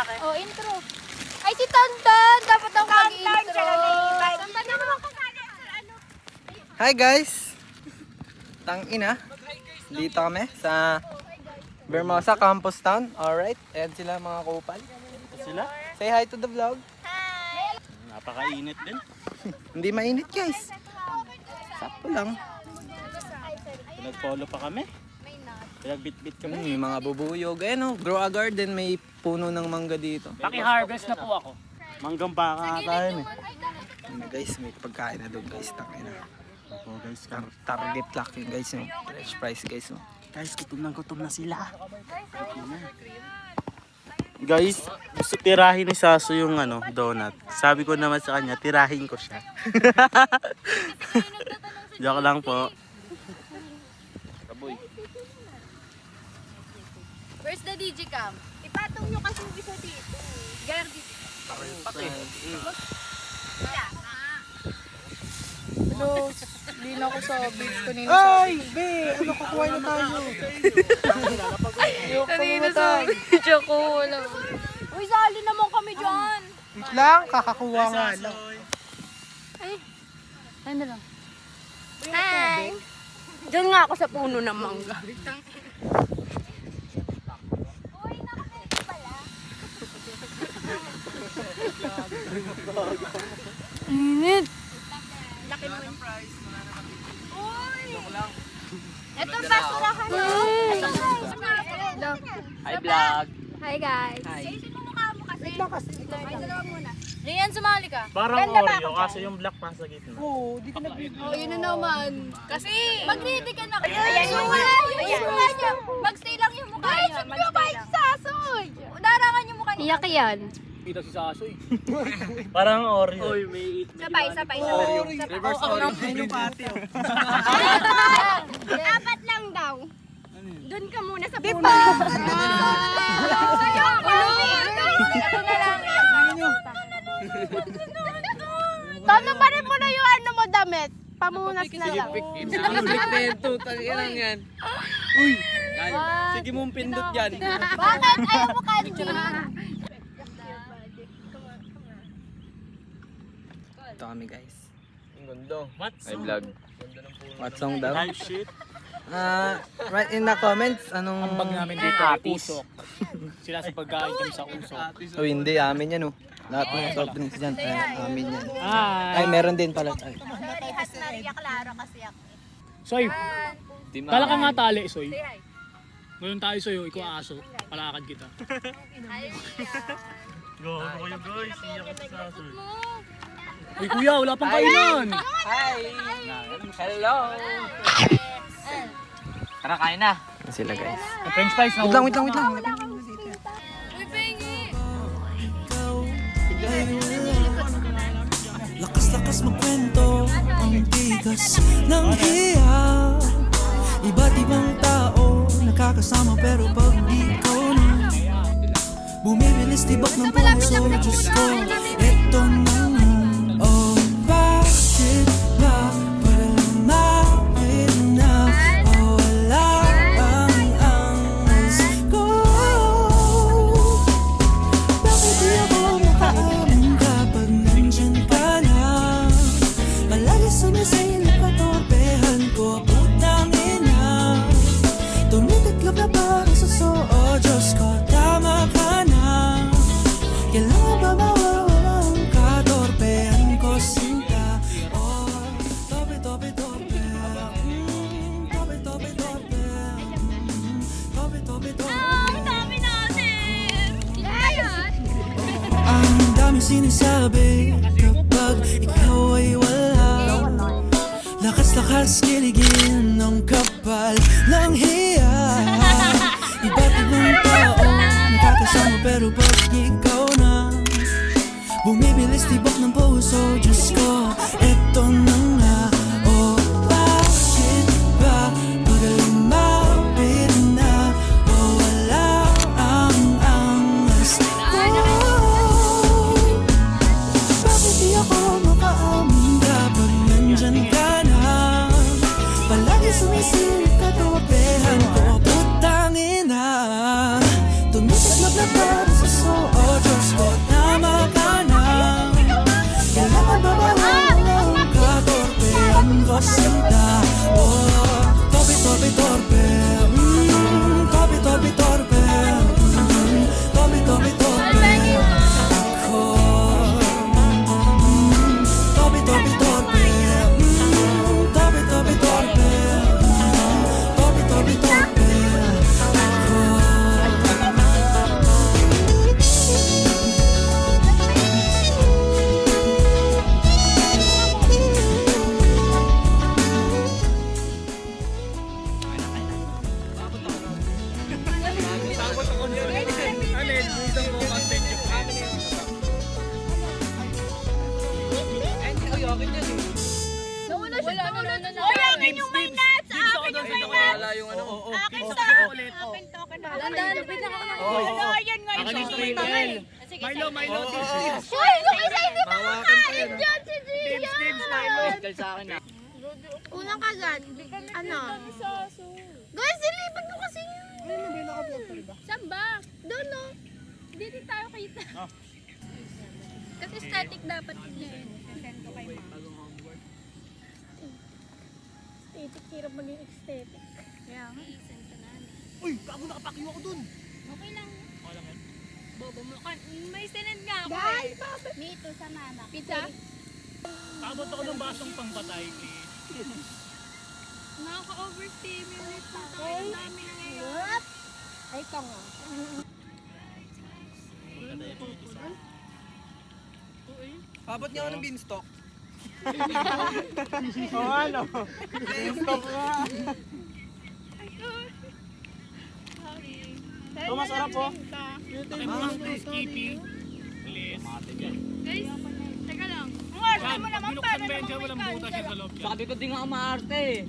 lalaki. Oh, intro. Ay, si Tantan! Dapat ang mag-intro. Tantan naman ako. Hi guys! Tangina. Dito kami sa Vermosa Campus Town. Alright, ayan sila mga kupal. Sila? Say hi to the vlog. Napakainit din. Hindi mainit guys. Sakto lang. Nag-follow pa kami. Pinagbit-bit kami. May mga bubuyog. Ayan o, grow a garden. May puno ng mangga dito. Paki-harvest na po ako. Manggang baka tayo eh. Ano guys, may pagkain na doon guys. Tangina. Oh guys, Target lock yun guys. Yung fresh price guys. Oh. guys, gutom na sila. Guys, gusto tirahin ni Saso yung donut. Sabi ko naman sa kanya, tirahin ko siya. Joke lang po. Where's the digicam? Ipatong nyo kasi yung isa dito. Galer dito. Hello, hindi na ako sa beach kanina. Ay! Be! Ano kukuha na tayo? Kanina sa beach ako. Wala. Uy, sali naman kami dyan. Wait lang, kakakuha nga lang. Ay, ano lang? Hi! Diyan nga ako sa puno ng mangga. Init. Laki mo. Ito basurahan mo. Hi vlog! Hi guys. Hi. Rian, sumali ka. Parang Oreo kasi yung black nasa gitna. Oo, di ka nag-video. Oh, yun na naman. Kasi, mag-ready ka na. Ayan yung mukha niya. Mag-stay lang yung mukha niya. Mag-stay lang. Sasoy! Darangan yung mukha niya. Iyak yan. Kita si Sasoy. Parang Oreo. Oy, may Sabay. Reverse Oreo. Ayun yung pati. Apat lang daw. Doon ka muna sa puno. Ito na lang. Tono pa rin mo na yung ano mo damit. Pamunas na lang. Uy! Sige mong pindot dyan. Bakit? Ayaw mo kanji. Ito kami guys. What? Hi vlog. What song daw? Live shit. Write in the comments anong Bag namin dito, usok. Sila sa pagkain kami sa usok. Oh, hindi, amin yan oh. Lahat ng soft drinks dyan, amin yan. Hi! Ay, meron din pala. Ay. Marihas Maria Clara kasi ako. Soy, tala ka nga tali, Soy. Ngayon tayo, Soy, ikaw aso. Palakad kita. Go kayo guys. Iyak ko si Sasoy. Uy, kuya, wala pang kainan. Hi! Hello! Tara, kain na. Yan sila guys. French fries na. Wait lang. Uy, pengi. Lakas-lakas magkwento ang tigas ng hiya. Iba't ibang tao nakakasama pero pag ikaw na bumibilis tibok ng puso. Diyos ko, eto na nga. Oh, bakit ba lumapit na? Oh, wala ang angas ko. Bakit di ako makaamin kapag nandyan ka na? Palagi sumisilip ka, torpehan ko, putang ina. Tumitiklop na parang suso, oh Diyos ko, tama ka na. Kailangan ba mawawala ang katorpehan ko, sinta? Oh, tope. Tope. Dami natin. Yes! Ang daming sinasabi kapag ikaw ay wala. Lakas-lakas kiligin ng kapal ng hiya. Iba't ibang tao nakakasama pero pag ikaw na bumibilis tibok ng puso. Diyos ko, eto na nga. Oh, bakit ba pag lumapit na? Oh, wala ang angas ko. Bakit di ako makaamin kapag nandyan ka na? Palagi sumisilip ka, torpehan ko, putang ina. Tumitiklop na parang suso, oh Nauna siya, nauna na. Uy, akin yung may nuts! Akin yung may nuts! Wala yung ano. Akin to! Akin to! Landan, lapit na ako ng ayan nga yung Akin yung sa sprinkle. Milo, tips. Uy, yung isa hindi pa kumakain dyan si Tips, Gian! Milo. Sa akin na. Unang kagad, ano? Guys, dilipat mo kasi yun. Saan ba? Doon, no? Dito tayo kita. Kasi static dapat yun. Aesthetic, hirap maging aesthetic. Kaya nga. Uy, gago nakapakyo ako dun. Okay lang. Okay lang yan. Bobo mo. May sinad nga ako eh. Dito sa mama. Pizza? Abot ako ng basong pangpatay, please. Nakaka-overstimulate na tayo. Ang dami na ngayon. Ay, ito nga. Abot niya ako ng beanstalk. Oo, ano? Stop nga. Ito, masarap po. Skippy. Please. Guys, teka lang. Yan, pag binuksan ba yan dyan, walang butas yan sa loob dyan. Sabi ko di nga umaarte eh.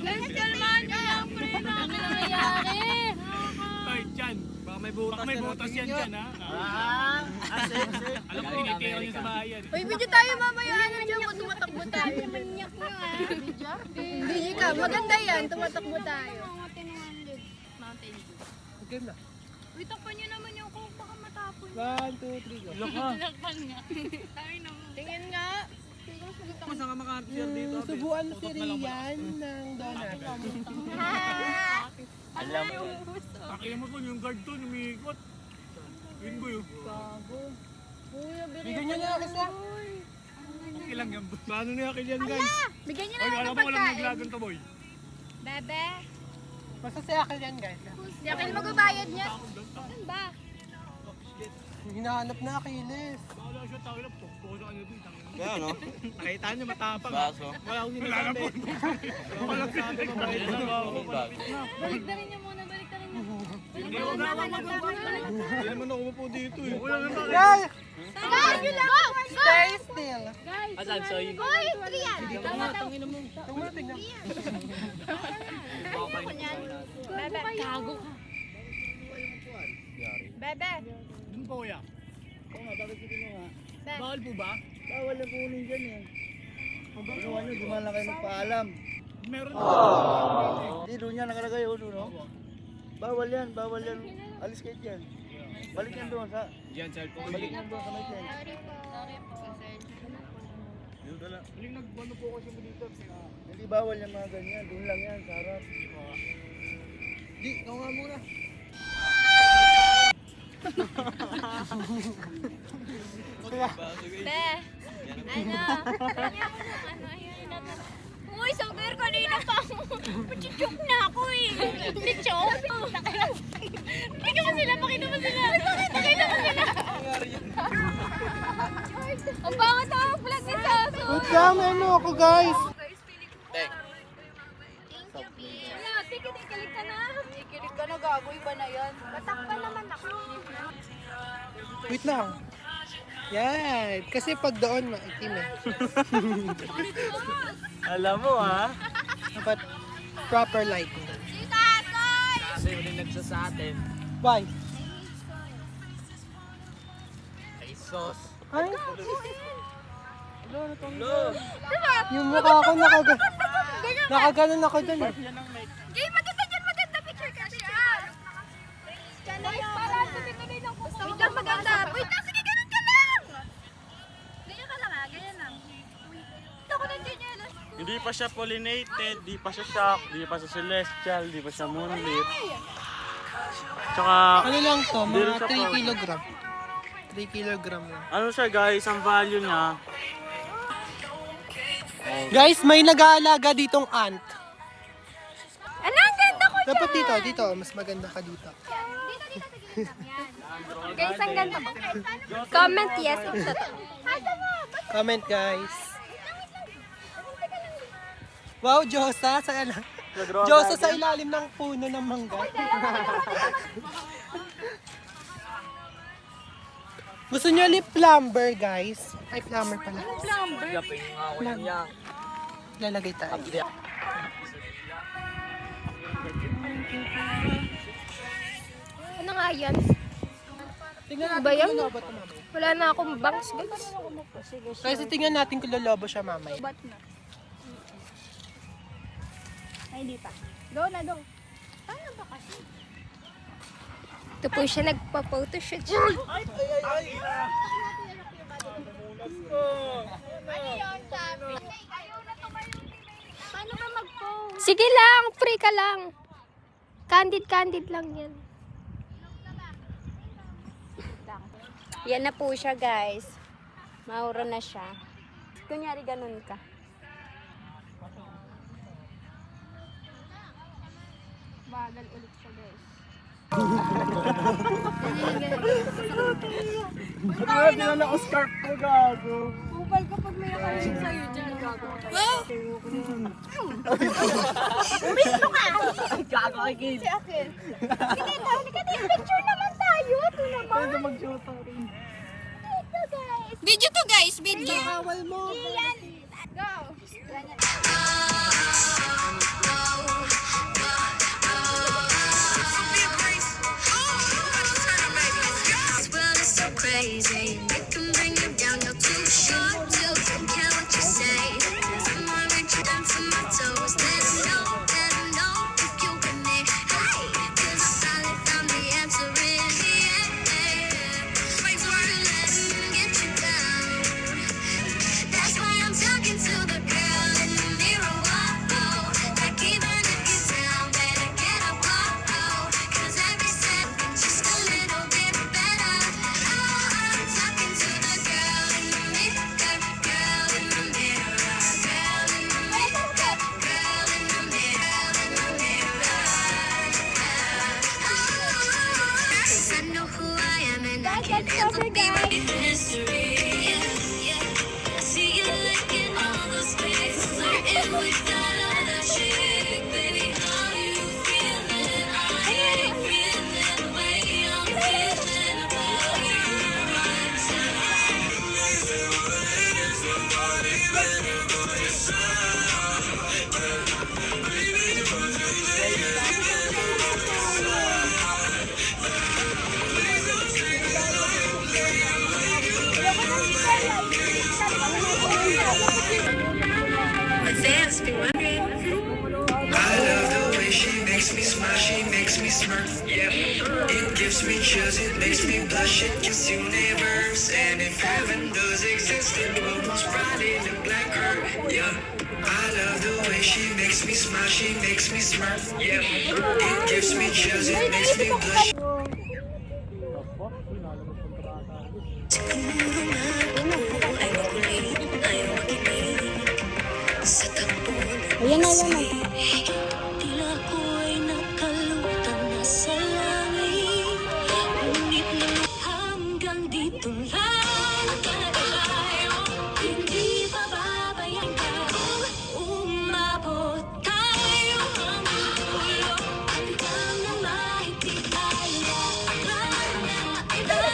Guys, kalmahan nyo lang, pre. Bakit nangyayari? Ay, dyan. Baka may Baka may butas yan dyan, ha? Alam ko, tinitira nyo sa bahay yan. Uy, video tayo mamaya. Ano dyan mo? Tumatakbo tayo. Manyak nyo ah. Video ka. Maganda yan. Tumatakbo tayo. Mountain Dew. Okay na. Uy, takpan nyo naman yung coke. Baka matapon. 1, 2, 3, go. Look, ha? Takpan nga. Tayo na mo. Tingin nga. Kung saan ka maka-share dito? Subuan si Rian ng donut. Alam mo. Pakita mo po yung guard to, umiikot. Yun ba yun? Kuya, Bigyan niyo na ako sa... Okay lang yan. Paano niya akin yan, guys? Bigyan nyo Oy, na alam ng mo, walang pagkain. naglagan to, boy. Bebe. Basta si Akil yan, guys. Di ako na magbabayad niya. Saan ba? Hinahanap na Akiles. Wala siya, tawag lang. Puko sa kanya dito. Kaya no? Nakita niya, matapang. Baso. Wala akong sinasabi. Wala akong sinasabi. Mabait na ba ako? Balik na rin niya muna. Balik na rin niya. Hindi ako balik. Hindi naman ako umupo dito eh. Wala naman tayo. Guys! Guys, yun lang. Stay still! Guys, asan soy? Hoy, Trian. Tingnan mo, tingnan. Bebe, gago ka. Bebe. Dun po kuya. Oo nga, bakit hindi mo nga? Bawal po ba? Bawal na kunin dyan eh. Ginawa nyo, gumawa lang kayo magpaalam. Meron. Hindi, doon yan nakalagay o doon, no? Bawal yan. Alis kayo dyan. Balik yan doon sa... Diyan, cellphone. Balik yan doon sa may tent. Sorry po. Sorry po. Yung nagbono po kasi mo dito. Hindi bawal yung mga ganyan. Doon lang yan, sa harap. Di, ikaw nga muna. Be, ano? Ayun na. Uy, sabi kanina pa ako. Pachichok na ako eh. Pachichok? Pakita mo sila, pakita mo sila. Pakita mo sila. Ang bangat ako, vlog ni Saso. Wait lang, ano ako, guys? Tek. Thank you, B. Wala, tikilig ka na. Tikilig ka na, gago. Iba na yan. Matakpan naman ako. Wait lang. Yan. Kasi pag doon, maitim eh. Alam mo, ha? Dapat proper lighting. Si Sasoy! Kasi ulit nagsa sa atin. Why? Ay, sos. Ay, Lo. yung mukha ko nakaganon ako dun eh. Gay, maganda dyan, maganda picture ka siya. Guys, para tuloy-tuloy lang po. Wait lang, maganda. Wait lang, sige, ganun ka lang. Ganyan ka lang ganyan lang. Ito ko ng ganyan. Hindi pa siya pollinated, di pa siya shock, di pa siya celestial, di pa siya moonlit. Tsaka, Ano lang to, Hindi rin mga siya 3 kilogram. 3 kilogram lang. ano siya guys, ang value niya, Guys, may nag-aalaga ditong ant. Ano, ang ganda ko Dapat dito, mas maganda ka dito. dito. Yan. Guys, ang ganda ko. Comment yes if totoo. Comment, guys. Wow, Diyosa Diyosa sa ilalim ng puno ng mangga. Gusto nyo lip plumber, guys? Ay, plumber pala. Lalagay tayo. Ano nga yan? Tingnan natin Ba yan? kung lolobo ito mamaya. Wala na akong bangs, guys. Kasi tingnan natin kung lolobo siya mamaya. Ba't na? Ay, di pa. Go na, go. Paano ba kasi? Ito po siya nagpa-photoshoot. Paano ba mag-post? Sige lang, free ka lang. Candid lang yan. Yan na po siya, guys. Mauro na siya. Kunyari ganun ka. Bagal ulit siya, guys. Dinala ko scarf ko, gago. Kupal kapag may nakarin sa'yo dyan, gago. Gago kay Kid. Si Akin. Sige, picture naman tayo. Ito naman. Pwede mag-shooting rin. Ito, guys. Video to, guys. Video. Kawal mo. Iyan. Go. Crazy, it can bring you down. You're too short to care what you say. Cause I'ma reach you down to my toes. Let 'em know if you with me. Hey, cause I finally found the answer in the end. Wait for it, let 'em get you down. That's why I'm talking to the girl in the mirror. Whoa, like even if you're down, better get up. Oh, cause every step just a little bit better. I'm talking to the girl in the mirror, girl in the mirror, girl in the mirror, girl in the mirror. I know who I am and I can't ever be mystery. I see you licking all those places, flirting with that other chick. Baby, how you feeling? I ain't feeling the way I'm feeling about you. Advance, be wondering. I love the way she makes me smile, she makes me smirk. Yeah, it gives me chills, it makes me blush, it gives universe. And if heaven does exist, it will most probably look like her. Yeah, I love the way she makes me smile, she makes me smirk. Yeah, it gives me chills, it makes me blush. Ayan na, ayan na. Tila ko ay nakalutang nasa langit. Ngunit naman hanggang dito lang tayo. Hindi pababayaan ka. Umabot tayo hanggang dulo. Hanggang na mahigpit tayo. Ay, hindi.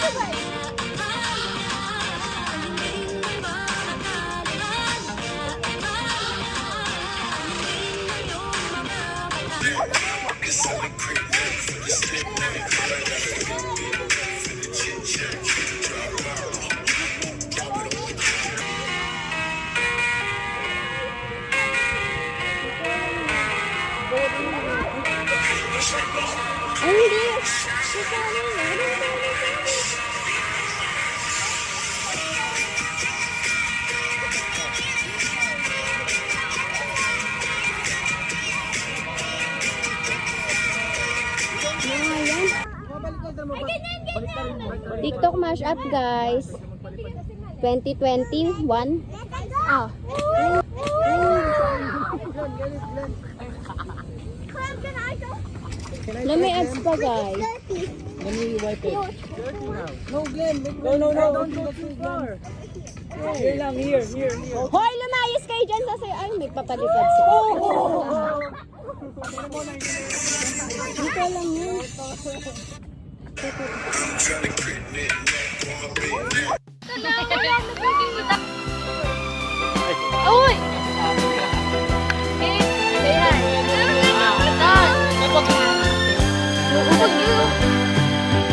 TikTok mashup, guys. 2021. Ah. Let me ads pa, guys. Let me wipe it. No, Glenn. No, don't go too far. Here lang, here. Hoy, lumayas kayo dyan sa sayo. Ay, may papalipad siya. Dito lang yun. Uy!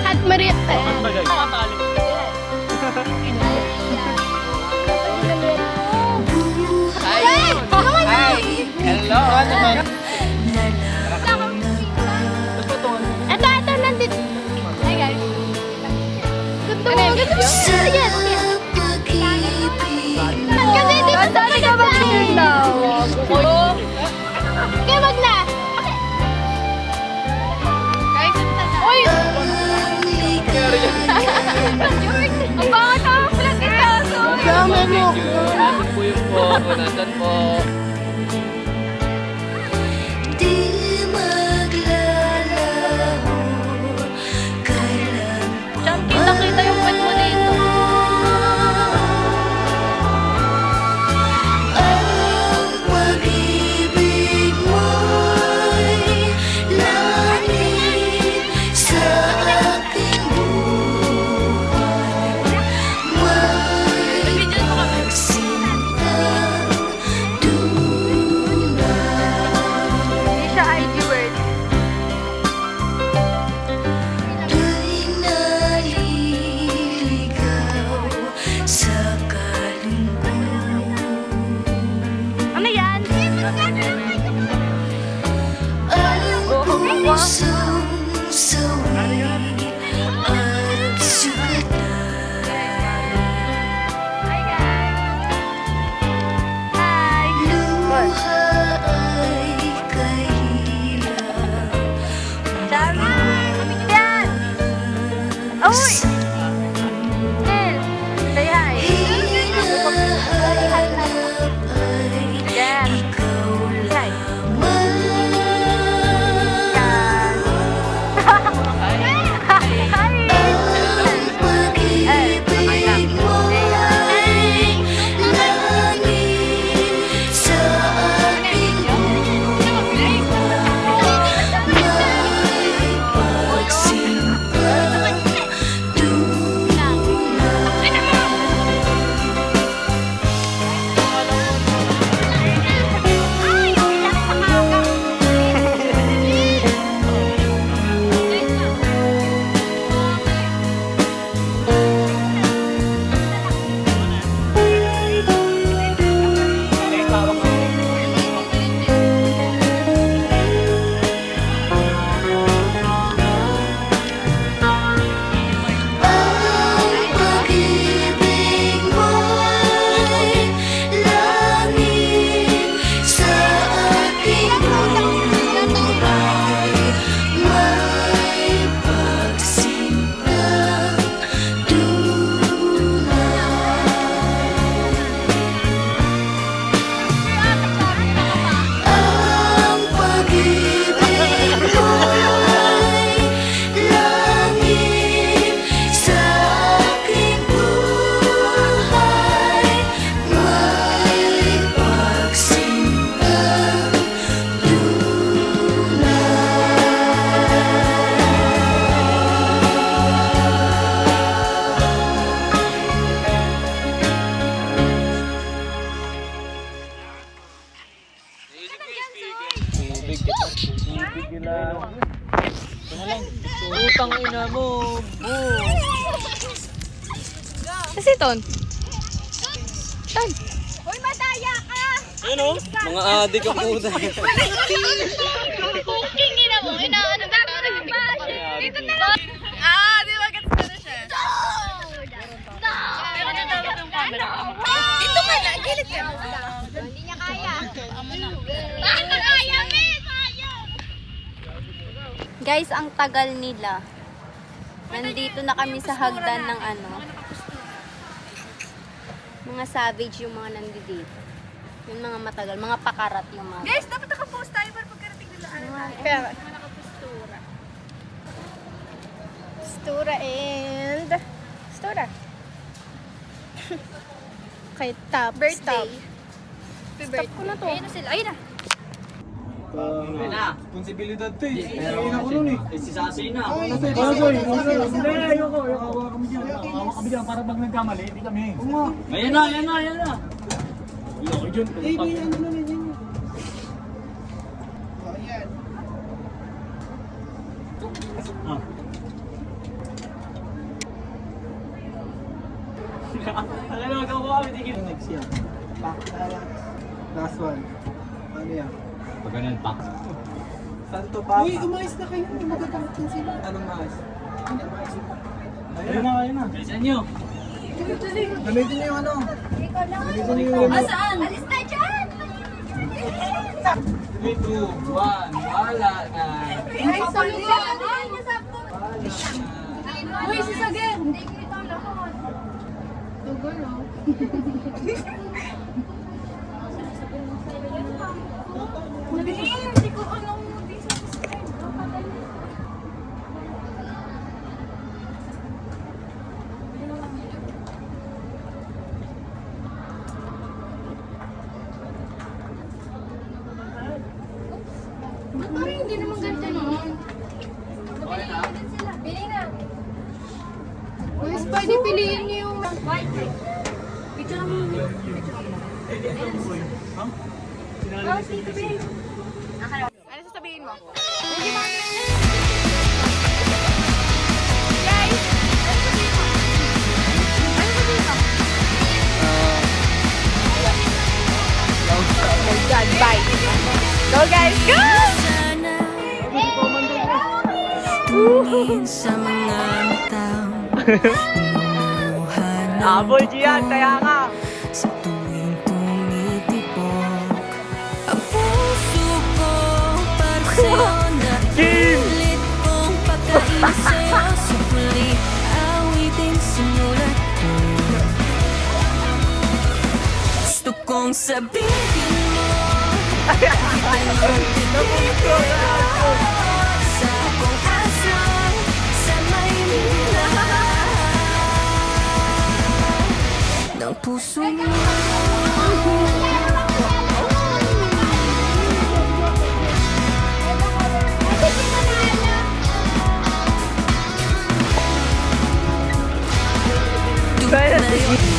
At Maria. Hello, ano man? Ito, nandito. Hi guys. Ganda mo. Ganda mo. Ayan. Kasi di ba dati ka mag-share daw? Kaya wag na. Guys, uy! Ang bangat ako vlog ito. Dami mo. Nandun po yung po. Nandun po. Di maglalaho kailan Diyan, kita-kita yung pet mo dito. ang pag-ibig mo'y langit sa aking buhay. May pagsintang Hindi siya ID word. tuwing naliligaw sa kalungkot. Ano yan? Ang pusong sawi at sugatan. Hi guys. Hi. Luha ay kahirap. Dami. Yan. Uy! Nel, say hi. Hinahanap ay Yan. ikaw Hi. lamang. Yan. Ang pag-ibig mo'y langit sa aking buhay. May pagsimpang ang pag-ibig mo'y langit sa aking buhay. May pagsintang ang pag-ibig mo'y langit sa aking buhay. May pagsintang Utang ina mo. Kasi Ton. Ton. Uy, madaya ka! Ano? Mga adik ang puta. Cooking ina mo. Inaano ba ito? Dito na lang. Di ba gets ko na siya? Pero natawag yung camera. Dito ka na. Gilid ka. Hindi niya kaya. Bakit na kaya, Miss? Guys, ang tagal nila. Nandito na kami sa hagdan ng ano. Mga savage yung mga nandito. Yung mga matagal, mga pakarat yung mga. Guys, dapat nakapost tayo para pagkarating nila. Kaya, Stura and... Stura. Okay, top. birthday. Stop ko na to. Ayun na sila. Ayun na. Responsibilidad to eh. Ayun ako nun eh. Si Sasay na. Hindi, ayoko. Hawakan kami dyan. Hawakan kami dyan para pag nagkamali, hindi kami. Ayan na. Ayoko dyan. Next yan. Last one. Ano yan? Pag ganun, pak. Santo Papa. Uy, umayos na kayo. Magagalit sila. Anong mais? Ayun na. Bilisan nyo. Gamitin nyo yung ano. Gamitin nyo yung remote. Saan? Alis na dyan! 3, 2, 1. Wala na. Ay, sabi niya! Uy, si Sager! Hindi kita lahat. Tugon, oh. Hindi ko anong hindi sa ba't parang hindi naman ganito noon? Pili na. Uy, Spidey, piliin niyo yung... Picture mo. Ano sasabihin mo? Guys! Ano sasabihin mo? Oh my God, bye! Go guys, go! Tumingin sa mga matang Aboy Gian, kaya ka. sa tuwing tumitipok ang puso ko para sa'yo na ulit kong pagkain sa'yo sa huli awitin sinulat ko gusto kong sabihin mo kahit anong titigil sa akong asal sa Maynila ng puso mo.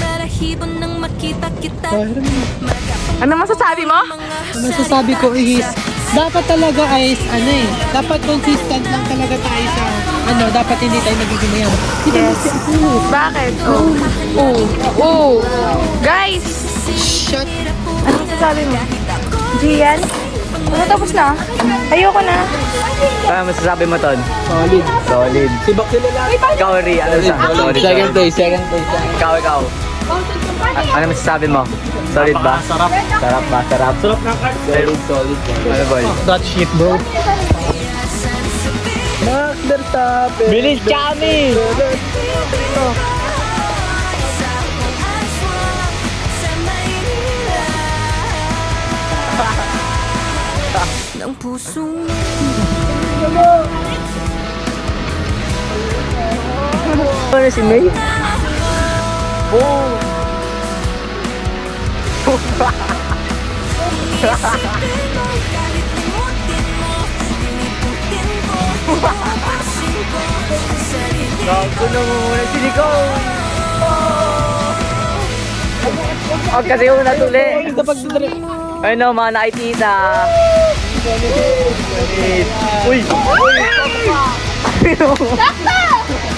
Narahiban nang makita kita. Ano masasabi mo? Ang masasabi ko is, dapat talaga is, dapat consistent lang talaga tayo sa, dapat hindi tayo nagiging mayaman. Yes. Bakit? Guys! Shut. Ano masasabi mo? Gian? Ano tapos na? Ayoko na. Ano masasabi mo, Ton? Solid. Sibak sila lang. Ikaw, Ri. Ano sa? Solid. Second place. Ikaw. Ano masasabi mo? Solid ba? Sarap. Sarap ba? Sarap. Sarap ng card. Solid. Ano, boy? That shit, bro. Max Verstappen. Bilis, Chami! ng puso mo. Ano si May? Oh! Gago na muna si Nicole! Huwag kasi una tuli! Ano, mga nakikita! Uy! Uy! Sakto!